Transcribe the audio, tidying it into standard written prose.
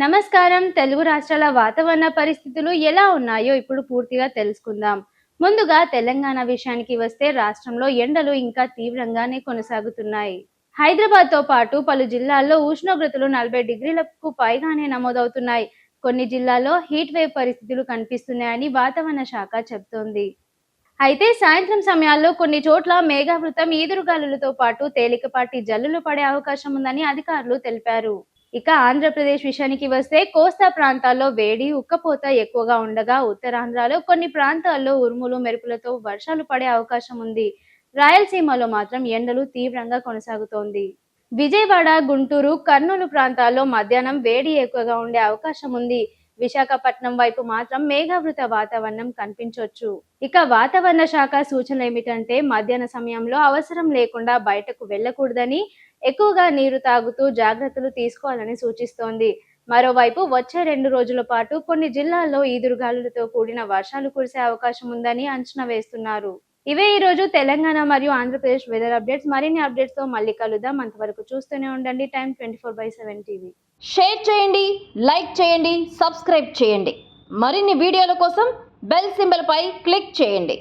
నమస్కారం. తెలుగు రాష్ట్రాల వాతావరణ పరిస్థితులు ఎలా ఉన్నాయో ఇప్పుడు పూర్తిగా తెలుసుకుందాం. ముందుగా తెలంగాణ విషయానికి వస్తే రాష్ట్రంలో ఎండలు ఇంకా తీవ్రంగానే కొనసాగుతున్నాయి. హైదరాబాద్తో పాటు పలు జిల్లాల్లో ఉష్ణోగ్రతలు 40 డిగ్రీలకు పైగానే నమోదవుతున్నాయి. కొన్ని జిల్లాల్లో హీట్ వేవ్ పరిస్థితులు కనిపిస్తున్నాయని వాతావరణ శాఖ చెబుతోంది. అయితే సాయంత్రం సమయాల్లో కొన్ని చోట్ల మేఘావృతం, ఈదురుగాలులతో పాటు తేలికపాటి జల్లులు పడే అవకాశం ఉందని అధికారులు తెలిపారు. ఇక ఆంధ్రప్రదేశ్ విషయానికి వస్తే కోస్తా ప్రాంతాల్లో వేడి, ఉక్కపోత ఎక్కువగా ఉండగా ఉత్తరాంధ్రలో కొన్ని ప్రాంతాల్లో ఉరుములు, మెరుపులతో వర్షాలు పడే అవకాశం ఉంది. రాయలసీమలో మాత్రం ఎండలు తీవ్రంగా కొనసాగుతోంది. విజయవాడ, గుంటూరు, కర్నూలు ప్రాంతాల్లో మధ్యాహ్నం వేడి ఎక్కువగా ఉండే అవకాశం ఉంది. విశాఖపట్నం వైపు మాత్రం మేఘావృత వాతావరణం కనిపించొచ్చు. ఇక వాతావరణ శాఖ సూచనలు ఏమిటంటే మధ్యాహ్న సమయంలో అవసరం లేకుండా బయటకు వెళ్లకూడదని, ఎక్కువగా నీరు తాగుతూ జాగ్రత్తలు తీసుకోవాలని సూచిస్తోంది. మరోవైపు వచ్చే 2 రోజుల పాటు కొన్ని జిల్లాల్లో ఈదురుగాలులతో కూడిన వర్షాలు కురిసే అవకాశం ఉందని అంచనా వేస్తున్నారు. ఇవే ఈ రోజు తెలంగాణ మరియు ఆంధ్రప్రదేశ్ వెదర్ అప్డేట్స్. మరిన్ని అప్డేట్స్ తో మళ్ళీ కలుద్దాం. అంతవరకు చూస్తూనే ఉండండి టైమ్ 24/7 టీవీ. షేర్ చేయండి, లైక్ చేయండి, సబ్స్క్రైబ్ చేయండి. మరిన్ని వీడియోల కోసం బెల్ సింబల్ పై క్లిక్ చేయండి.